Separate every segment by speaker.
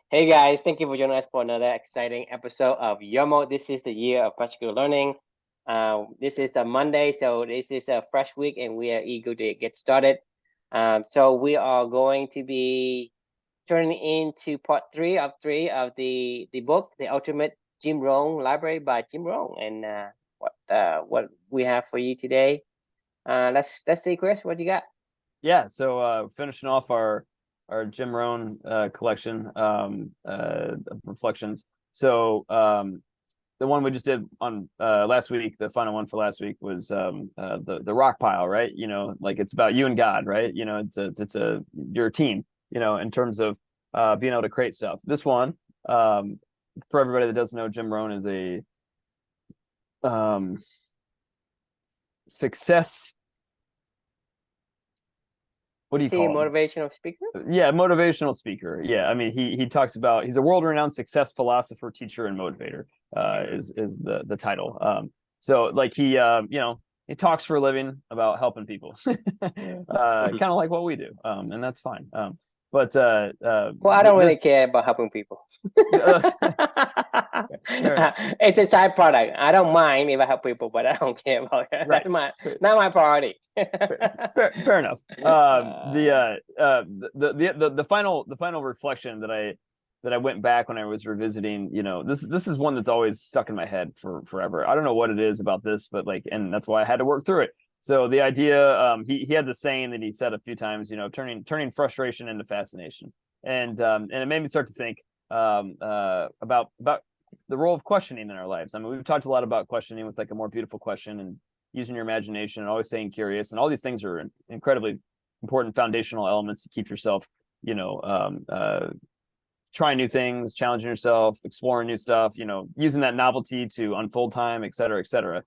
Speaker 1: Hey guys, thank you for joining us for another exciting episode of Yoml. This is the year of practical learning. This is a Monday, so this is a fresh week, and we are eager to get started. So we are going to be turning into part three of the book, The Ultimate Jim Rohn Library by Jim Rohn. And what we have for you today? Let's see, Chris, what you got?
Speaker 2: Yeah, so finishing off our Jim Rohn collection of reflections. So the one we just did on last week, the final one for last week was the rock pile, right? Like it's about you and God, right? It's you're a team, in terms of being able to create stuff. This one, for everybody that doesn't know, Jim Rohn is a success. What do you
Speaker 1: Is he a
Speaker 2: call him?
Speaker 1: motivational speaker?
Speaker 2: Yeah, motivational speaker. Yeah, I mean, he talks about, he's a world-renowned success philosopher, teacher, and motivator. Is the title. So like he talks for a living about helping people, kind of like what we do, and that's fine. But
Speaker 1: Well, I don't really
Speaker 2: this
Speaker 1: care about helping people.
Speaker 2: fair enough.
Speaker 1: It's a side product. I don't mind if I help people, but I don't care about it.
Speaker 2: Right.
Speaker 1: That's not my priority.
Speaker 2: Fair enough. The final reflection that I went back when I was revisiting, this is one that's always stuck in my head for forever. I don't know what it is about this, but and that's why I had to work through it. So the idea, he had the saying that he said a few times, turning frustration into fascination, and it made me start to think about the role of questioning in our lives. I mean, we've talked a lot about questioning with like a more beautiful question and using your imagination and always staying curious, and all these things are incredibly important foundational elements to keep yourself, trying new things, challenging yourself, exploring new stuff, using that novelty to unfold time, et cetera, et cetera.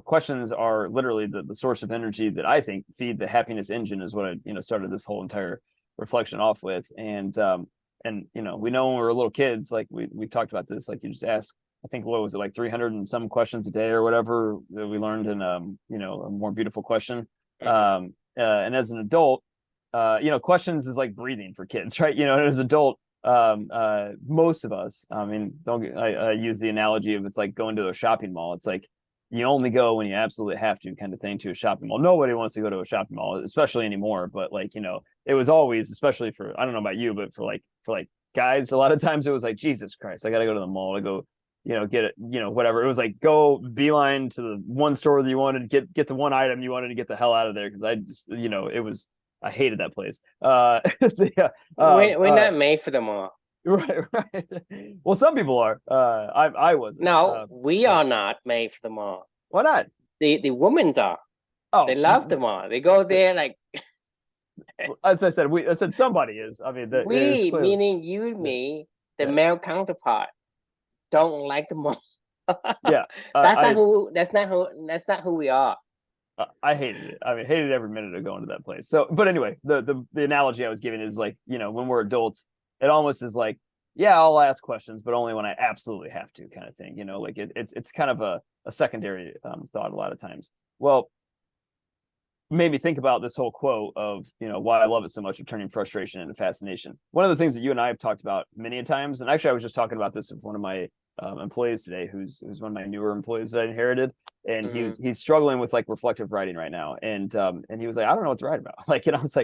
Speaker 2: Questions are literally the source of energy that I think feed the happiness engine, is what I started this whole entire reflection off with. And we know when we were little kids, like we talked about this, like you just ask, I think, what was it, like 300 and some questions a day or whatever that we learned in a more beautiful question. And as an adult, questions is like breathing for kids, right? As an adult, most of us, I mean, I use the analogy of, it's like going to a shopping mall. It's like you only go when you absolutely have to, kind of thing, to a shopping mall. Nobody wants to go to a shopping mall, especially anymore. But it was always, especially for, I don't know about you, but for guys, a lot of times it was like, Jesus Christ, I got to go to the mall to go, get it, whatever. It was like, go beeline to the one store that you wanted to get the one item you wanted to get the hell out of there. Cause I just, I hated that place.
Speaker 1: We're not made for the mall.
Speaker 2: Right. Well, some people are. I wasn't.
Speaker 1: No, we are not made for the mall.
Speaker 2: Why not?
Speaker 1: The women's are.
Speaker 2: Oh,
Speaker 1: they love the mall. They go there like.
Speaker 2: As I said somebody is. I mean,
Speaker 1: we, meaning you and me, the male counterpart, don't like the mall.
Speaker 2: Yeah,
Speaker 1: that's not who we are.
Speaker 2: I hated it. I mean, hated every minute of going to that place. So, but anyway, the analogy I was giving is like, when we're adults, it almost is like, yeah, I'll ask questions, but only when I absolutely have to, kind of thing. Like it's kind of a secondary thought a lot of times. Well, made me think about this whole quote of, why I love it so much, of turning frustration into fascination. One of the things that you and I have talked about many times, and actually I was just talking about this with one of my employees today, who's one of my newer employees that I inherited, and he's struggling with like reflective writing right now, and he was like, I don't know what to write about. Like, I was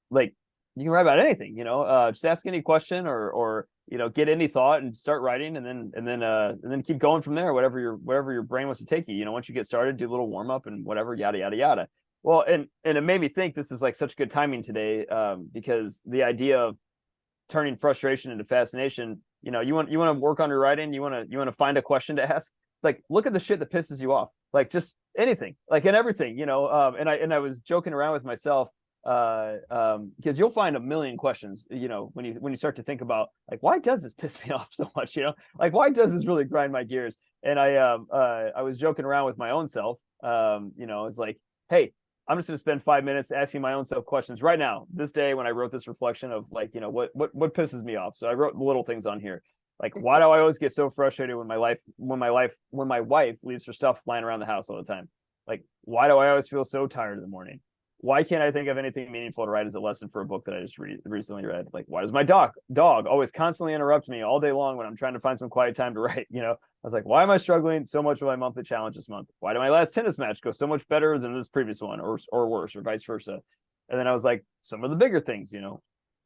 Speaker 2: like you can write about anything, just ask any question or get any thought and start writing, and then keep going from there, whatever your brain wants to take you. Once you get started, do a little warm up and whatever, yada yada yada. Well, and it made me think this is like such good timing today, because the idea of turning frustration into fascination, you want to work on your writing, you want to find a question to ask, like, look at the shit that pisses you off, like just anything, like, and everything, and I was joking around with myself, because you'll find a million questions, when you start to think about, like, why does this piss me off so much, like, why does this really grind my gears? And I was joking around with my own self, it's like, hey, I'm just going to spend 5 minutes asking my own self questions right now, this day, when I wrote this reflection of, like, what pisses me off. So I wrote little things on here, like, why do I always get so frustrated when my wife leaves her stuff lying around the house all the time? Like, why do I always feel so tired in the morning? why can't I think of anything meaningful to write as a lesson for a book that I just recently read? Like, why does my dog always constantly interrupt me all day long when I'm trying to find some quiet time to write? I was like, why am I struggling so much with my monthly challenge this month? Why did my last tennis match go so much better than this previous one, or worse, or vice versa? And then I was like, some of the bigger things,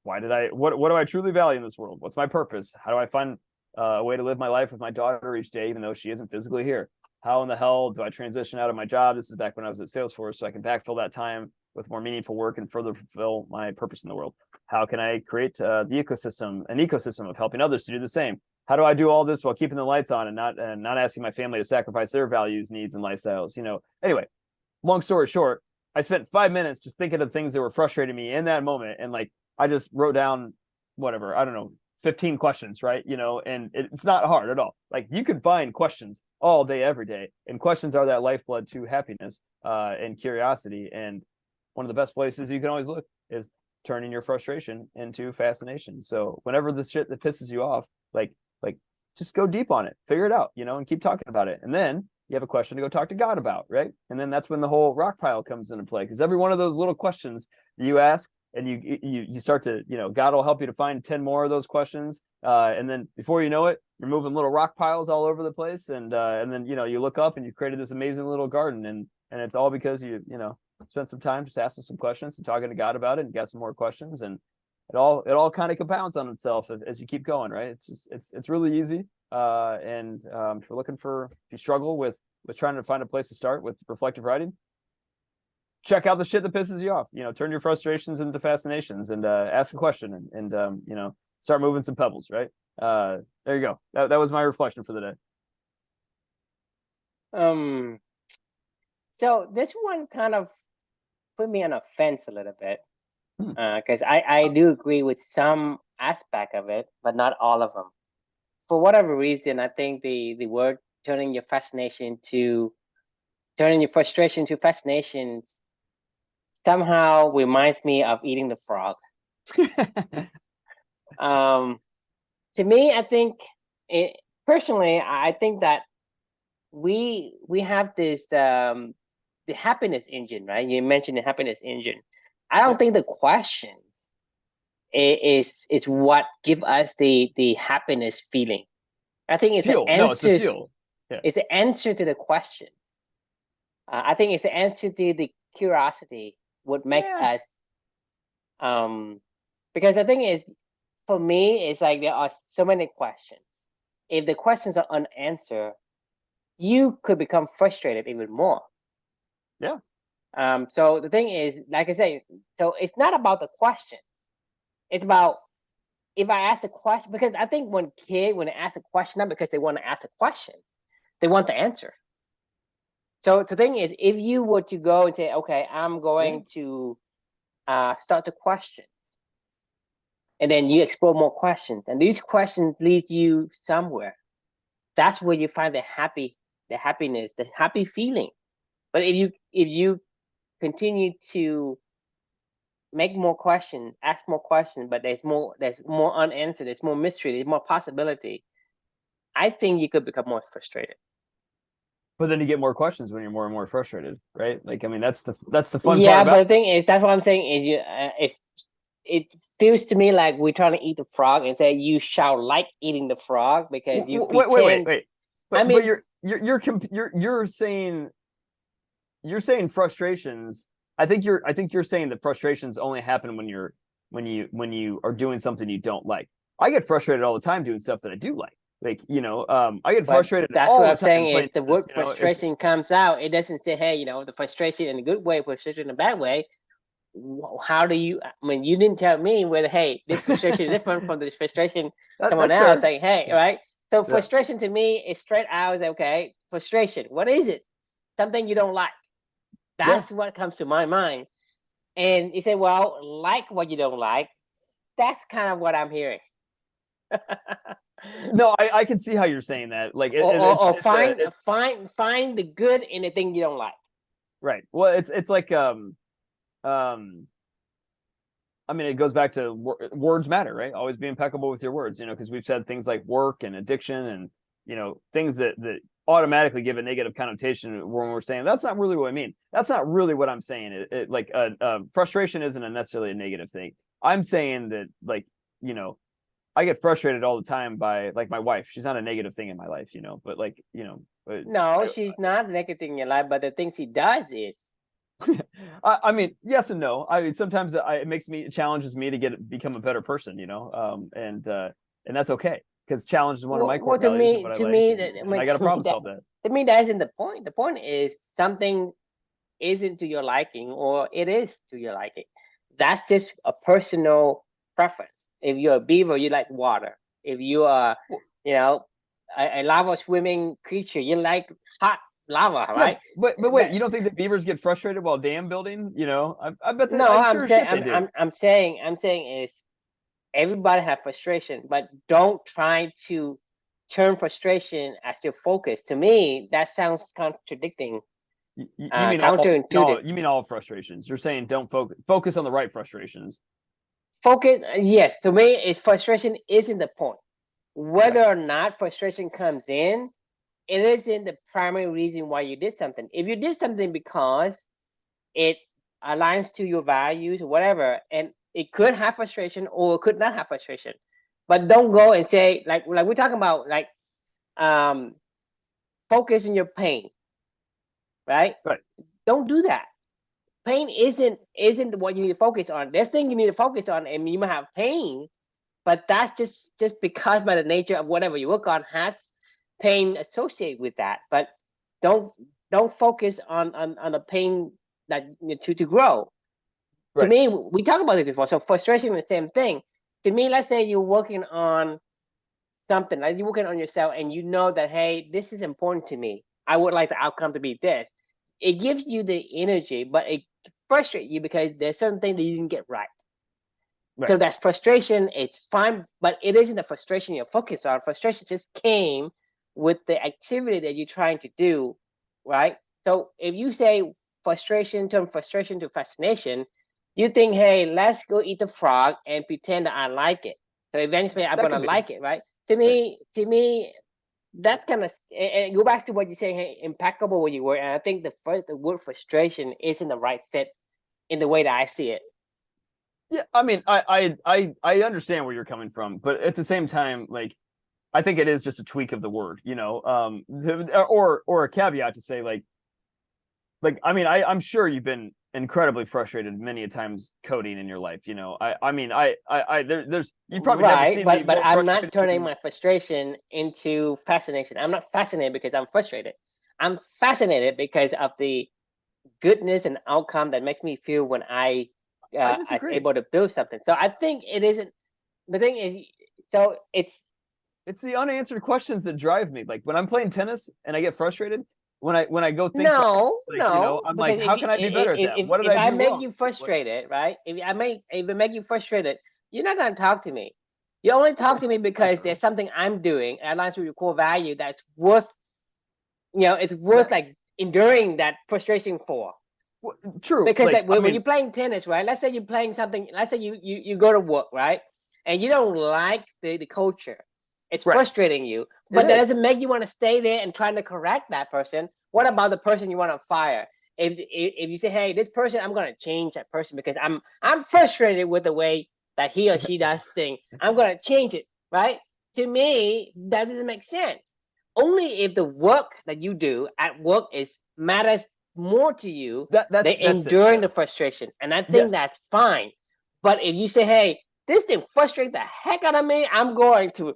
Speaker 2: what do I truly value in this world? What's my purpose? How do I find a way to live my life with my daughter each day, even though she isn't physically here? How in the hell do I transition out of my job? This is back when I was at Salesforce, so I can backfill that time with more meaningful work and further fulfill my purpose in the world. How can I create an ecosystem of helping others to do the same? How do I do all this while keeping the lights on and not asking my family to sacrifice their values, needs, and lifestyles? Anyway, long story short, I spent 5 minutes just thinking of things that were frustrating me in that moment, and like I just wrote down whatever, I don't know, 15 questions, right? And it's not hard at all. Like, you could find questions all day, every day, and questions are that lifeblood to happiness and curiosity. And one of the best places you can always look is turning your frustration into fascination. So whenever the shit that pisses you off, like just go deep on it, figure it out, and keep talking about it. And then you have a question to go talk to God about, right? And then that's when the whole rock pile comes into play, because every one of those little questions that you ask, and you start to, God will help you to find 10 more of those questions. And then before you know it, you're moving little rock piles all over the place. And then, you look up and you've created this amazing little garden. And it's all because you spent some time just asking some questions and talking to God about it, and got some more questions. And it all kind of compounds on itself as you keep going, right? It's really easy. And if you struggle with trying to find a place to start with reflective writing, check out the shit that pisses you off. Turn your frustrations into fascinations, and ask a question, and start moving some pebbles, right? There you go. That was my reflection for the day.
Speaker 1: So this one kind of put me on a fence a little bit, because I do agree with some aspect of it, but not all of them. For whatever reason, I think the word turning your frustration to fascination somehow reminds me of eating the frog. To me, I think personally, I think that we have this the happiness engine, right? You mentioned the happiness engine. I don't think the questions is what give us the happiness feeling. I think it's
Speaker 2: Fuel.
Speaker 1: an
Speaker 2: No, it's the
Speaker 1: answer.
Speaker 2: fuel. Yeah.
Speaker 1: It's the answer to the question. I think it's the answer to the curiosity, what makes us. Because the thing is, for me, it's like there are so many questions. If the questions are unanswered, you could become frustrated even more.
Speaker 2: Yeah.
Speaker 1: So the thing is, like I say, so it's not about the questions. It's about, if I ask a question, because I think when they ask a question, not because they want to ask a question, they want the answer. So the thing is, if you were to go and say, okay, I'm going to start the questions, and then you explore more questions, and these questions lead you somewhere, that's where you find the happiness, the happy feeling. But if you continue to make more questions, ask more questions, but there's more unanswered, there's more mystery, there's more possibility, I think you could become more frustrated.
Speaker 2: But then you get more questions when you're more and more frustrated, right? Like, I mean, that's the fun
Speaker 1: Yeah,
Speaker 2: part
Speaker 1: but the thing is, that's what I'm saying is, if it feels to me like we're trying to eat the frog, and say you shall like eating the frog because you pretend.
Speaker 2: Wait.
Speaker 1: I
Speaker 2: But
Speaker 1: mean,
Speaker 2: you're saying frustrations. I think you're saying that frustrations only happen when you are doing something you don't like. I get frustrated all the time doing stuff that I do like. Like, I get frustrated
Speaker 1: that's
Speaker 2: all
Speaker 1: what
Speaker 2: the
Speaker 1: I'm
Speaker 2: time
Speaker 1: saying
Speaker 2: playing
Speaker 1: is the
Speaker 2: tennis,
Speaker 1: word frustration comes out. It doesn't say, hey, the frustration in a good way, frustration in a bad way. How do you? I mean, you didn't tell me whether, hey, this frustration is different from the frustration someone
Speaker 2: that's
Speaker 1: else.
Speaker 2: fair.
Speaker 1: Like, hey, right? So
Speaker 2: Yeah.
Speaker 1: frustration to me is straight out. Okay, frustration. What is it? Something you don't like. That's what comes to my mind. And you say, well, like what you don't like. That's kind of what I'm hearing.
Speaker 2: No, I can see how you're saying that. Like,
Speaker 1: or find the good in the thing you don't like.
Speaker 2: Right. Well, it's like I mean, it goes back to words matter, right? Always be impeccable with your words, because we've said things like work and addiction and, things that automatically give a negative connotation when we're saying that's not really what I mean. That's not really what I'm saying. Like frustration isn't necessarily a negative thing. I'm saying that, like, you know, I get frustrated all the time by, like, my wife. She's not a negative thing in my life, you know, but, like, you know,
Speaker 1: No, she's not negative in your life, but the things she does is.
Speaker 2: I mean, yes and no. I mean, sometimes it challenges me to become a better person, you know, and that's okay, because challenge is one of my core
Speaker 1: Well,
Speaker 2: values and what I like, and I got to problem solve that.
Speaker 1: to me, that isn't the point. The point is something isn't to your liking, or it is to your liking. That's just a personal preference. If you're a beaver, you like water. If you are, you know, a lava swimming creature, you like hot lava,
Speaker 2: Yeah,
Speaker 1: right?
Speaker 2: but wait, you don't think that beavers get frustrated while dam building? You know, I bet that,
Speaker 1: No,
Speaker 2: I'm
Speaker 1: I'm
Speaker 2: sure
Speaker 1: saying
Speaker 2: shit they do.
Speaker 1: I'm saying is everybody have frustration, but don't try to turn frustration as your focus. To me, that sounds contradicting,
Speaker 2: You mean
Speaker 1: counterintuitive.
Speaker 2: you mean all frustrations? You're saying don't focus on the right frustrations.
Speaker 1: Focus, yes, to me, is frustration isn't the point.
Speaker 2: Right.
Speaker 1: Whether or not frustration comes in, it isn't the primary reason why you did something. If you did something because it aligns to your values or whatever, and it could have frustration or it could not have frustration, but don't go and say, like we're talking about, like, um focus on your pain, right?
Speaker 2: Right.
Speaker 1: Don't do that. Pain isn't what you need to focus on. There's things you need to focus on, and you might have pain, but that's just because by the nature of whatever you work on has pain associated with that. But don't don't focus on the pain that to grow. To
Speaker 2: Right.
Speaker 1: me, we talked about it before. So frustration is the same thing. To me, let's say you're working on something, like you're working on yourself, and you know that, hey, this is important to me. I would like the outcome to be this. It gives you the energy, but it frustrates you because there's certain things that you didn't get right.
Speaker 2: Right.
Speaker 1: So that's frustration. It's fine, but it isn't the frustration you're focused on. Frustration just came with the activity that you're trying to do, right? So if you say frustration, turn frustration to fascination, you think, hey, let's go eat the frog and pretend that I like it. So eventually I'm
Speaker 2: That
Speaker 1: gonna
Speaker 2: could be.
Speaker 1: like it, right? To
Speaker 2: Right.
Speaker 1: me, to me, that's kind of, and go back to what you're saying, hey, impeccable where you were. And I think the word frustration isn't the right fit in the way that I see it.
Speaker 2: Yeah, I mean, I understand where you're coming from, but at the same time, like, I think it is just a tweak of the word, you know, or a caveat to say, like, I mean, I'm sure you've been incredibly frustrated many a times coding in your life, you know. I mean, there's you probably never
Speaker 1: Right,
Speaker 2: seen me
Speaker 1: but
Speaker 2: more
Speaker 1: I'm not
Speaker 2: frustrated
Speaker 1: turning
Speaker 2: than.
Speaker 1: my frustration into fascination. I'm not fascinated because I'm frustrated. I'm fascinated because of the goodness and outcome that makes me feel when
Speaker 2: I
Speaker 1: I'm
Speaker 2: disagree.
Speaker 1: able to build something. So I think it isn't. The thing is, so
Speaker 2: It's the unanswered questions that drive me. Like when I'm playing tennis and I get frustrated, when I go think back, like, you know,
Speaker 1: no,
Speaker 2: I'm like,
Speaker 1: because
Speaker 2: how can I be better at that? What did
Speaker 1: if
Speaker 2: I
Speaker 1: I
Speaker 2: do
Speaker 1: make
Speaker 2: wrong?
Speaker 1: you
Speaker 2: Like, what?
Speaker 1: frustrated, right? If I make you frustrated, you're not gonna talk to me. You only talk to me
Speaker 2: That's not
Speaker 1: because
Speaker 2: true.
Speaker 1: there's something I'm doing that aligns with your core value that's worth, it's worth,
Speaker 2: That
Speaker 1: like, enduring that frustration for.
Speaker 2: true.
Speaker 1: Because,
Speaker 2: Like,
Speaker 1: like,
Speaker 2: I
Speaker 1: when
Speaker 2: mean,
Speaker 1: you're playing tennis, right? Let's say you're playing something. Let's say you go to work, right? And you don't like the culture. It's
Speaker 2: right.
Speaker 1: frustrating you,
Speaker 2: It
Speaker 1: but that
Speaker 2: is.
Speaker 1: doesn't make you want to stay there and trying to correct that person. What about the person you want to fire? If you say, hey, this person, I'm gonna change that person because I'm frustrated with the way that he or she does thing. I'm gonna change it, right? To me, that doesn't make sense. Only if the work that you do at work is matters more to you than
Speaker 2: That's it.
Speaker 1: enduring
Speaker 2: Yeah.
Speaker 1: the frustration. And I think
Speaker 2: Yes.
Speaker 1: that's fine. But if you say, hey, this thing frustrates the heck out of me, I'm going to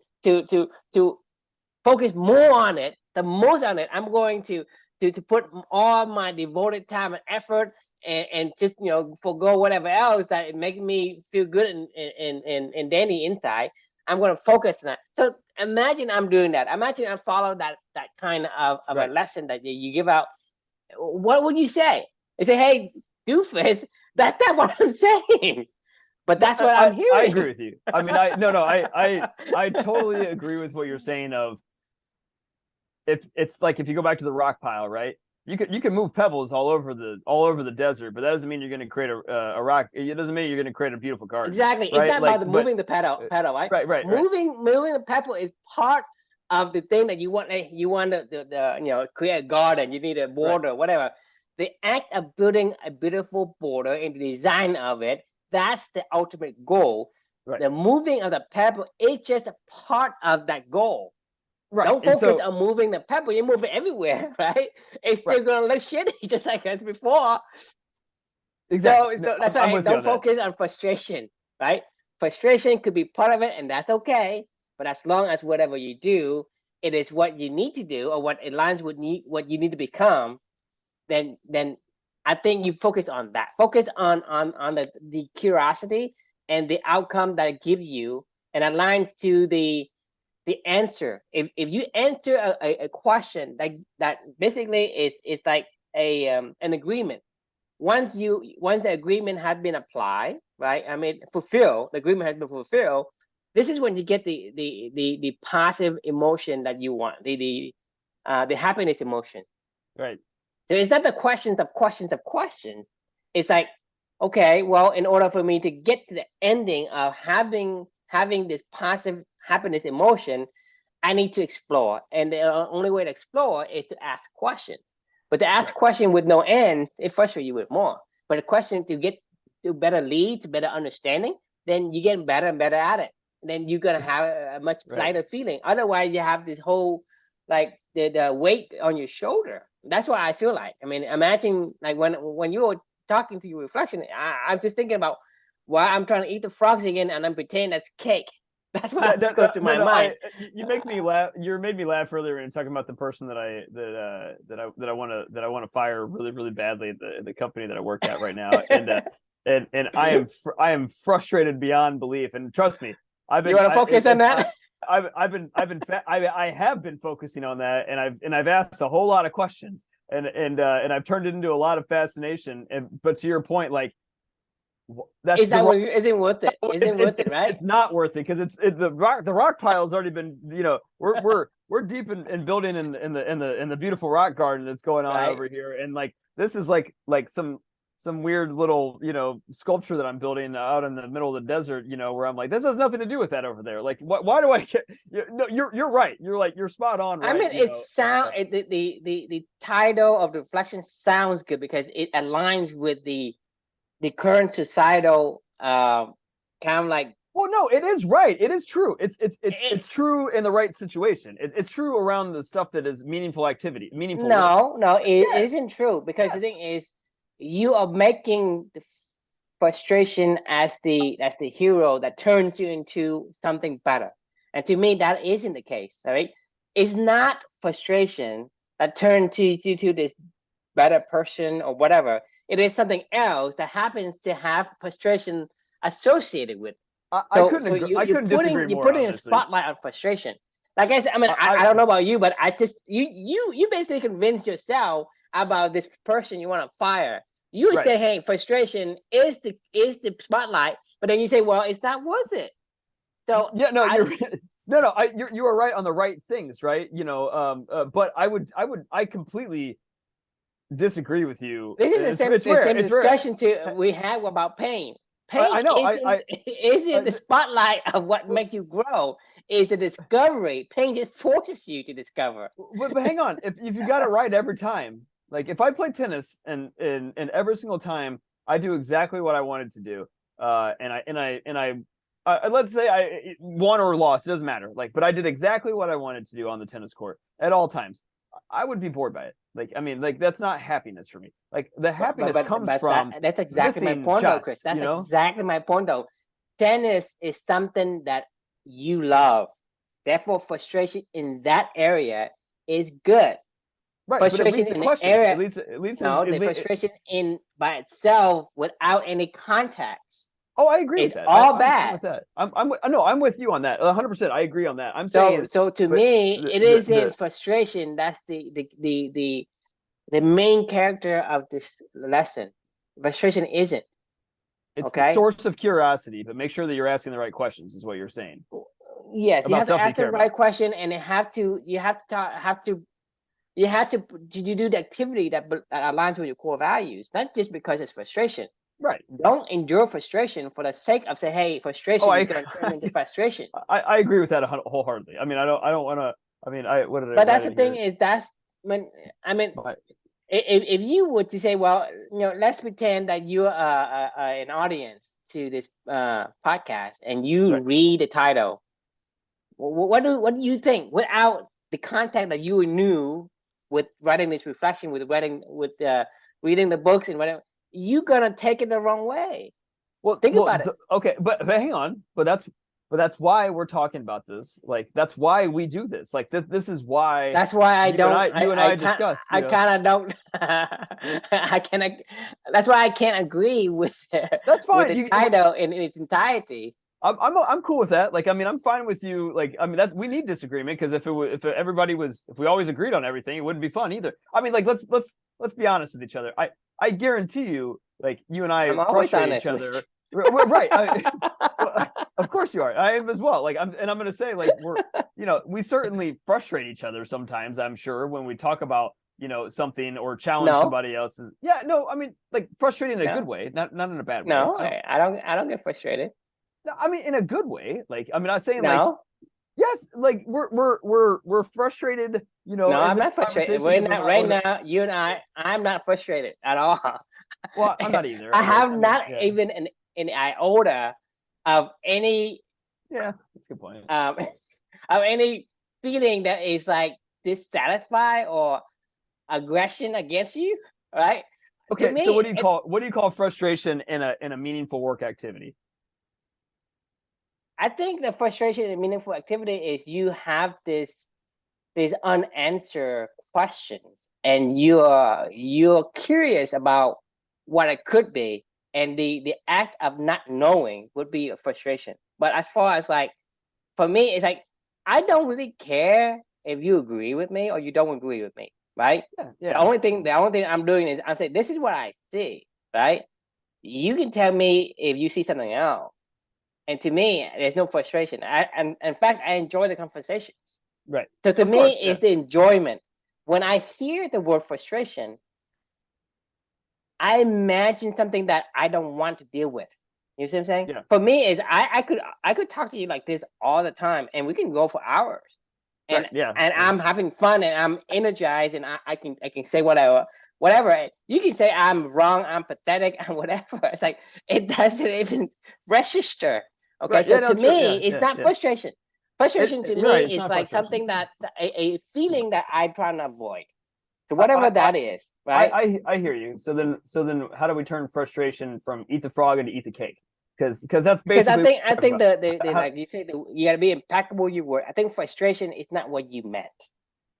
Speaker 1: focus more on it, the most on it. I'm going to put all my devoted time and effort, and just, forgo whatever else that it makes me feel good and dandy inside. I'm going to focus on that. So imagine I'm doing that. Imagine I follow that kind of a
Speaker 2: Right.
Speaker 1: lesson that you give out. What would you say? They say, hey, doofus, that's not what I'm saying. But
Speaker 2: No,
Speaker 1: that's what I'm
Speaker 2: I agree
Speaker 1: hearing.
Speaker 2: with you. I mean, I totally agree with what you're saying. Of, if it's like, if you go back to the rock pile, right? You can move pebbles all over the desert, but that doesn't mean you're going to create a rock. It doesn't mean you're going to create a beautiful garden,
Speaker 1: Exactly. It's
Speaker 2: right?
Speaker 1: not
Speaker 2: Like,
Speaker 1: about the
Speaker 2: but
Speaker 1: moving the pedal, right?
Speaker 2: right.
Speaker 1: Moving the pedal is part. of the thing that you want. Like you want the create a garden. You need a
Speaker 2: Right.
Speaker 1: border, whatever. The act of building a beautiful border and the design of it, that's the ultimate goal.
Speaker 2: Right.
Speaker 1: The moving of the pebble is just a part of that goal.
Speaker 2: Right.
Speaker 1: Don't
Speaker 2: And
Speaker 1: focus
Speaker 2: so,
Speaker 1: on moving the pebble. You move it everywhere, right? It's
Speaker 2: right.
Speaker 1: still gonna look shitty just like as before.
Speaker 2: Exactly.
Speaker 1: So,
Speaker 2: No,
Speaker 1: so that's
Speaker 2: I'm
Speaker 1: why I
Speaker 2: with you
Speaker 1: don't
Speaker 2: on that.
Speaker 1: focus on frustration, right? Frustration could be part of it, and that's okay. But as long as whatever you do, it is what you need to do or what aligns with what you need to become, then I think you focus on that. Focus on the curiosity and the outcome that it gives you and aligns to the answer. If you answer a question that basically it's like a an agreement. Once the agreement has been applied, right? I mean, fulfill the agreement has been fulfilled. This is when you get the positive emotion that you want, the happiness emotion.
Speaker 2: Right.
Speaker 1: So it's not the questions of questions of questions. It's like, okay, well, in order for me to get to the ending of having this positive happiness emotion, I need to explore. And the only way to explore is to ask questions. But to ask
Speaker 2: Right.
Speaker 1: question with no ends, it frustrates you with more. But a question to get to better leads, better understanding, then you get better and better at it. And then you're gonna have a much
Speaker 2: Right.
Speaker 1: lighter feeling. Otherwise, you have this whole like the weight on your shoulder. That's what I feel like. I mean, imagine like when you were talking to your reflection, I'm just thinking about why I'm trying to eat the frogs again, and I'm pretending that's cake. That's
Speaker 2: No,
Speaker 1: what
Speaker 2: no,
Speaker 1: goes
Speaker 2: no,
Speaker 1: to
Speaker 2: no,
Speaker 1: my
Speaker 2: no.
Speaker 1: mind.
Speaker 2: You make me laugh. You made me laugh earlier when talking about the person that I want to fire really, really badly at the company that I work at right now. And I am frustrated beyond belief. And trust me, I've
Speaker 1: You
Speaker 2: been,
Speaker 1: want to
Speaker 2: I,
Speaker 1: focus on
Speaker 2: it,
Speaker 1: that?
Speaker 2: I have been focusing on that, and I've asked a whole lot of questions, and I've turned it into a lot of fascination. But to your point, like that's
Speaker 1: Is
Speaker 2: the
Speaker 1: that
Speaker 2: wrong.
Speaker 1: what? Isn't worth it? Isn't worth it, right?
Speaker 2: It's not worth it because the rock pile has already been, we're deep in building in the beautiful rock garden that's going on
Speaker 1: Right.
Speaker 2: over here, and like this is like some weird little sculpture that I'm building out in the middle of the desert, where I'm like, this has nothing to do with that over there. Like why do I get no, you're right, you're spot on,
Speaker 1: I
Speaker 2: right.
Speaker 1: mean, the title of the reflection sounds good because it aligns with the current societal kind of like
Speaker 2: Well, no, it is right. It is true. It's
Speaker 1: it,
Speaker 2: true in the right situation. It's true around the stuff that is meaningful activity, meaningful work.
Speaker 1: no, it
Speaker 2: Yes,
Speaker 1: isn't true because the
Speaker 2: yes.
Speaker 1: thing is, you are making the frustration as the hero that turns you into something better, and to me, that isn't the case. All right, it's not frustration that turns to this better person or whatever. It is something else that happens to have frustration associated with.
Speaker 2: I
Speaker 1: So
Speaker 2: couldn't
Speaker 1: so
Speaker 2: agree.
Speaker 1: you
Speaker 2: I
Speaker 1: you're
Speaker 2: couldn't disagree
Speaker 1: putting you're
Speaker 2: more,
Speaker 1: putting a
Speaker 2: honestly.
Speaker 1: spotlight on frustration. Like I said, I mean, I
Speaker 2: I
Speaker 1: don't know about you, but I just you basically convince yourself about this person you want to fire. You
Speaker 2: right.
Speaker 1: say, hey, frustration is the spotlight, but then you say, well, it's not worth it. So
Speaker 2: Yeah, no,
Speaker 1: I
Speaker 2: you're no, no. You are right on the right things, right? But I completely disagree with you.
Speaker 1: this is
Speaker 2: It's
Speaker 1: the
Speaker 2: rare.
Speaker 1: same
Speaker 2: It's rare.
Speaker 1: discussion to we had about pain. Pain
Speaker 2: I know.
Speaker 1: isn't
Speaker 2: I
Speaker 1: the spotlight of what makes you grow. It's a discovery. Pain just forces you to discover.
Speaker 2: but hang on. If you got it right every time, like if I play tennis and every single time I do exactly what I wanted to do, let's say I won or lost, it doesn't matter. Like, but I did exactly what I wanted to do on the tennis court at all times. I would be bored by it. Like, I mean, like that's not happiness for me. Like the happiness comes from
Speaker 1: That's exactly my
Speaker 2: missing
Speaker 1: point, though, Chris.
Speaker 2: shots.
Speaker 1: That's exactly my point, though. Tennis is something that you love. Therefore, frustration in that area is good.
Speaker 2: Right? But it
Speaker 1: Frustration
Speaker 2: leads to
Speaker 1: in the
Speaker 2: questions.
Speaker 1: area,
Speaker 2: It leads to
Speaker 1: no, the frustration in by itself without any context
Speaker 2: Oh, I agree
Speaker 1: is
Speaker 2: with that.
Speaker 1: all
Speaker 2: I'm
Speaker 1: bad.
Speaker 2: with that. No, I'm with you on that. 100%. I agree on that. I'm
Speaker 1: So,
Speaker 2: saying,
Speaker 1: so to
Speaker 2: but
Speaker 1: me,
Speaker 2: the
Speaker 1: it
Speaker 2: the
Speaker 1: isn't
Speaker 2: the
Speaker 1: frustration. That's the main character of this lesson. Frustration isn't.
Speaker 2: it's the
Speaker 1: Okay.
Speaker 2: source of curiosity, but make sure that you're asking the right questions, is what you're saying
Speaker 1: Yes, you
Speaker 2: about
Speaker 1: have to
Speaker 2: stuff that you
Speaker 1: ask the
Speaker 2: care about.
Speaker 1: right question, and you have to you do the activity that aligns with your core values, not just because it's frustration.
Speaker 2: Right.
Speaker 1: Don't endure frustration for the sake of say, hey,
Speaker 2: Oh,
Speaker 1: frustration is going to turn into frustration.
Speaker 2: I agree with that wholeheartedly. I mean, I don't want to. I mean, what did I
Speaker 1: But
Speaker 2: write
Speaker 1: that's the
Speaker 2: in
Speaker 1: thing
Speaker 2: here?
Speaker 1: is that's when I mean
Speaker 2: My,
Speaker 1: if you were to say, well, let's pretend that you're an audience to this podcast and you
Speaker 2: right.
Speaker 1: read the title. What do you think without the context that you knew with writing this reflection, with writing, with reading the books and whatever, you're gonna take it the wrong way. Think about it.
Speaker 2: Okay, but hang on, but that's why we're talking about this. Like, that's why we do this. Like, this is why
Speaker 1: That's why I
Speaker 2: you and
Speaker 1: don't.
Speaker 2: I
Speaker 1: Can't.
Speaker 2: discuss.
Speaker 1: I kind of don't. I can't. That's why I can't agree with
Speaker 2: That's
Speaker 1: with
Speaker 2: fine.
Speaker 1: the
Speaker 2: You,
Speaker 1: title in its entirety.
Speaker 2: I'm cool with that. Like, I mean, I'm fine with you. Like, I mean, that's we need disagreement because if we always agreed on everything, it wouldn't be fun either. I mean, like, let's be honest with each other. I guarantee you, like, you and I
Speaker 1: I'm always
Speaker 2: frustrate each
Speaker 1: honest with
Speaker 2: other. Right. Well, of course you are. I am as well. Like, I'm gonna say, like, we certainly frustrate each other sometimes. I'm sure when we talk about something or challenge
Speaker 1: No,
Speaker 2: somebody else's. Yeah, no, I mean, like, frustrating in a good
Speaker 1: no,
Speaker 2: way, not in a bad way.
Speaker 1: no. I don't get frustrated.
Speaker 2: No, I mean, in a good way. Like, I'm not saying, like,
Speaker 1: No,
Speaker 2: yes, like, we're frustrated,
Speaker 1: no,
Speaker 2: in
Speaker 1: I'm
Speaker 2: this
Speaker 1: not frustrated.
Speaker 2: conversation
Speaker 1: We're
Speaker 2: because
Speaker 1: not right now. You and I'm not frustrated at all.
Speaker 2: well, I'm not either,
Speaker 1: I
Speaker 2: I guess.
Speaker 1: have
Speaker 2: I mean,
Speaker 1: not
Speaker 2: yeah,
Speaker 1: even an iota of any
Speaker 2: yeah, that's a good point.
Speaker 1: of any feeling that is like dissatisfied or aggression against you, right? To
Speaker 2: Okay, so
Speaker 1: me,
Speaker 2: what do you call frustration in a meaningful work activity?
Speaker 1: I think the frustration in meaningful activity is you have these unanswered questions and you're curious about what it could be, and the act of not knowing would be a frustration. But as far as like for me, it's like I don't really care if you agree with me or you don't agree with me, right?
Speaker 2: Yeah,
Speaker 1: The
Speaker 2: yeah,
Speaker 1: only thing I'm doing is I'm saying this is what I see, right? You can tell me if you see something else. And to me, there's no frustration. And in fact, I enjoy the conversations.
Speaker 2: right.
Speaker 1: So to
Speaker 2: Of
Speaker 1: me,
Speaker 2: course, yeah,
Speaker 1: it's the enjoyment. When I hear the word frustration, I imagine something that I don't want to deal with. You see what I'm saying?
Speaker 2: yeah,
Speaker 1: For me, is I could talk to you like this all the time, and we can go for hours.
Speaker 2: right,
Speaker 1: And
Speaker 2: yeah,
Speaker 1: and
Speaker 2: yeah,
Speaker 1: I'm having fun, and I'm energized, and I can say whatever. You can say I'm wrong, I'm pathetic, and whatever. It's like it doesn't even register. Okay,
Speaker 2: right.
Speaker 1: so
Speaker 2: Yeah, no,
Speaker 1: to
Speaker 2: it's true. Yeah,
Speaker 1: me, it's
Speaker 2: yeah,
Speaker 1: not
Speaker 2: yeah.
Speaker 1: frustration. Frustration to
Speaker 2: You're right.
Speaker 1: me
Speaker 2: It's
Speaker 1: is
Speaker 2: not
Speaker 1: like
Speaker 2: frustration.
Speaker 1: something that a feeling that I'm trying to avoid. So
Speaker 2: I,
Speaker 1: whatever
Speaker 2: I,
Speaker 1: that is, right?
Speaker 2: I hear you. So then, how do we turn frustration from eat the frog into eat the cake? Because that's
Speaker 1: Because I
Speaker 2: basically what
Speaker 1: think I
Speaker 2: we're talking
Speaker 1: think
Speaker 2: about.
Speaker 1: the like you say, you got to be impeccable with your word. I think frustration is not what you meant.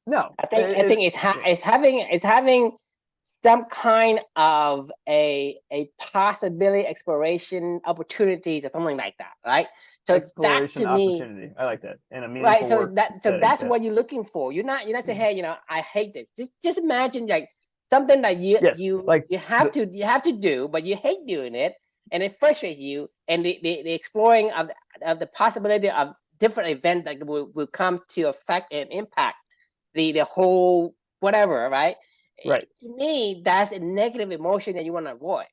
Speaker 2: No,
Speaker 1: I think
Speaker 2: yeah,
Speaker 1: it's having some kind of a possibility, exploration, opportunities, or something like that, right? So that
Speaker 2: exploration
Speaker 1: to me,
Speaker 2: opportunity. I like that in a
Speaker 1: right?
Speaker 2: meaningful
Speaker 1: So
Speaker 2: work
Speaker 1: that so
Speaker 2: setting.
Speaker 1: that's
Speaker 2: Yeah.
Speaker 1: what you're looking for. You're not saying,
Speaker 2: Yeah.
Speaker 1: hey, I hate this. Just imagine like something that you
Speaker 2: Yes,
Speaker 1: you
Speaker 2: like
Speaker 1: you have
Speaker 2: the
Speaker 1: to do, but you hate doing it, and it frustrates you. And the exploring of the possibility of different events that will come to affect and impact the whole whatever, right?
Speaker 2: right.
Speaker 1: To me, that's a negative emotion that you want to avoid.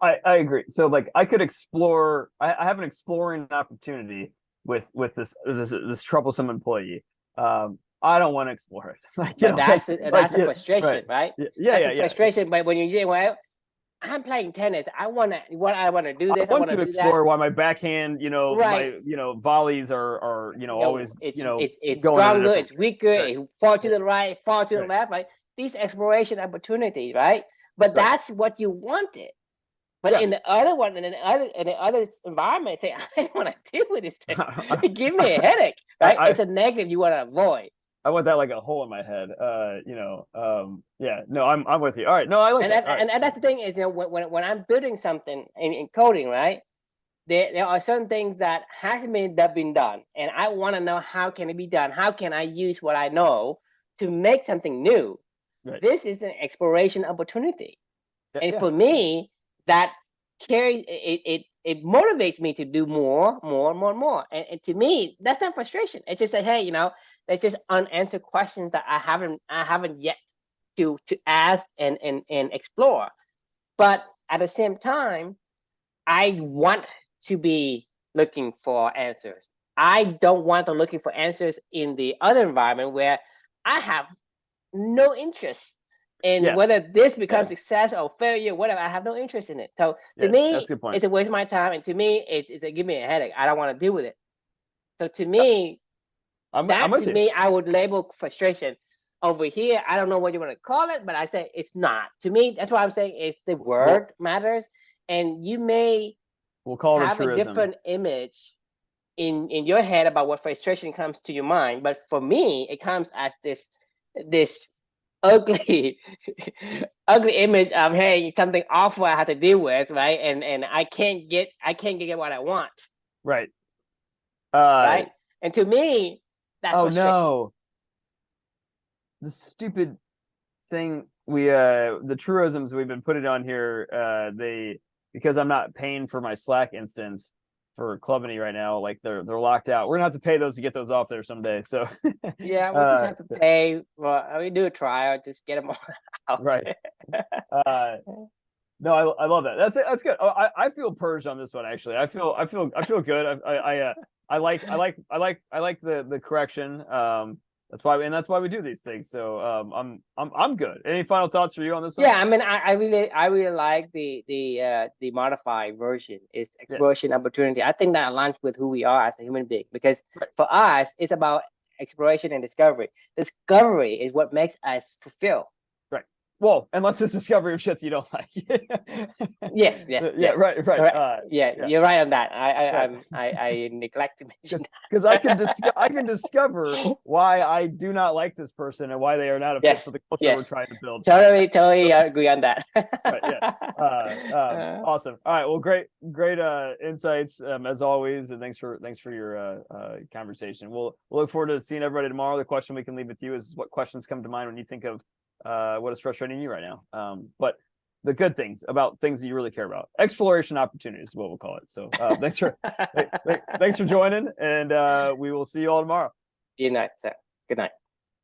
Speaker 2: I agree. So, like, I could explore. I have an exploring opportunity with this troublesome employee. I don't want to explore it. Like,
Speaker 1: But
Speaker 2: like,
Speaker 1: that's a
Speaker 2: yeah, right.
Speaker 1: frustration, right?
Speaker 2: Yeah, yeah,
Speaker 1: That's
Speaker 2: yeah,
Speaker 1: a
Speaker 2: yeah.
Speaker 1: frustration. But when you say, well, I'm playing tennis. I want to do
Speaker 2: I
Speaker 1: this. I
Speaker 2: want
Speaker 1: want to
Speaker 2: to
Speaker 1: do that.
Speaker 2: explore why my backhand,
Speaker 1: Right.
Speaker 2: my volleys are always
Speaker 1: It's
Speaker 2: going in a
Speaker 1: stronger.
Speaker 2: different
Speaker 1: It's
Speaker 2: way.
Speaker 1: weaker.
Speaker 2: Right,
Speaker 1: It fall to
Speaker 2: right,
Speaker 1: the right. Fall to the
Speaker 2: right.
Speaker 1: left. Right. These exploration opportunities. Right. But
Speaker 2: Right.
Speaker 1: that's what you wanted. But
Speaker 2: Yeah.
Speaker 1: in the other one, in the other environment, say I don't want to deal with this thing. It give me a headache. Right.
Speaker 2: I
Speaker 1: It's a negative you want to avoid.
Speaker 2: I want that like a hole in my head. Yeah. No, I'm with you. All right. No, I like
Speaker 1: And
Speaker 2: that.
Speaker 1: that,
Speaker 2: All right.
Speaker 1: and that's the thing is, when I'm building something in coding, right? There are certain things that hasn't been done, and I want to know how can it be done. How can I use what I know to make something new?
Speaker 2: Right.
Speaker 1: This is an exploration opportunity,
Speaker 2: Yeah.
Speaker 1: and
Speaker 2: Yeah.
Speaker 1: for me, that carries it motivates me to do more, more, more, more. And to me, that's not frustration. It's just that, hey, there's just unanswered questions that I haven't yet to ask and explore. But at the same time, I want to be looking for answers. I don't want them looking for answers in the other environment where I have no interest in
Speaker 2: Yeah,
Speaker 1: whether this becomes
Speaker 2: yeah,
Speaker 1: success or failure, whatever. I have no interest in it. So to
Speaker 2: yeah. That's
Speaker 1: me,
Speaker 2: a good point.
Speaker 1: it's a waste of my time, and to me, it's a give me a headache. I don't want to deal with it. So to
Speaker 2: Yeah,
Speaker 1: me,
Speaker 2: I'm
Speaker 1: that
Speaker 2: with
Speaker 1: to
Speaker 2: you.
Speaker 1: me, I would label frustration. Over here, I don't know what you want to call it, but I say it's not. To me, that's why I'm saying is the
Speaker 2: We'll
Speaker 1: word matters, and you may
Speaker 2: we'll call it a
Speaker 1: have a
Speaker 2: truism.
Speaker 1: different image in your head about what frustration comes to your mind, but for me, it comes as this ugly ugly image of, hey, something awful I have to deal with, right? And I can't get what I want,
Speaker 2: Right. Uh
Speaker 1: right? And to me, that's
Speaker 2: oh
Speaker 1: frustration.
Speaker 2: no. The stupid thing we the truisms we've been putting on here, they, because I'm not paying for my Slack instance for Clubany right now, like they're locked out. We're gonna have to pay those to get those off there someday. So
Speaker 1: Yeah, we just
Speaker 2: uh
Speaker 1: have to pay. Well, we do a trial, just get them all out.
Speaker 2: right. Uh no, I love that. That's good. Oh, I feel purged on this one actually. I feel good. I like the correction. That's why we do these things. So I'm good. Any final thoughts for you on this one?
Speaker 1: Yeah, I mean, I really like the modified version. It's
Speaker 2: Yeah.
Speaker 1: exploration opportunity. I think that aligns with who we are as a human being, because
Speaker 2: Right.
Speaker 1: for us, it's about exploration and discovery. Discovery is what makes us fulfill.
Speaker 2: Right. Well, unless it's discovery of shit you don't like.
Speaker 1: Yes, yes,
Speaker 2: Yeah.
Speaker 1: yes.
Speaker 2: Right. Right.
Speaker 1: Correct. Yeah,
Speaker 2: Yeah.
Speaker 1: you're right on that. I I
Speaker 2: Right.
Speaker 1: I'm, I neglect to mention
Speaker 2: Because I can discover
Speaker 1: that.
Speaker 2: why I do not like this person and why they are not a fit for
Speaker 1: Yes,
Speaker 2: the culture we're
Speaker 1: yes.
Speaker 2: trying to build.
Speaker 1: Totally agree on that.
Speaker 2: Right. Yeah. Awesome. All right. Well, great insights, as always, and thanks for your conversation. We'll look forward to seeing everybody tomorrow. The question we can leave with you is, what questions come to mind when you think of what is frustrating you right now? But the good things about things that you really care about, exploration opportunities is what we'll call it. So thanks for joining, and we will see you all tomorrow.
Speaker 1: Good night, sir. Good night.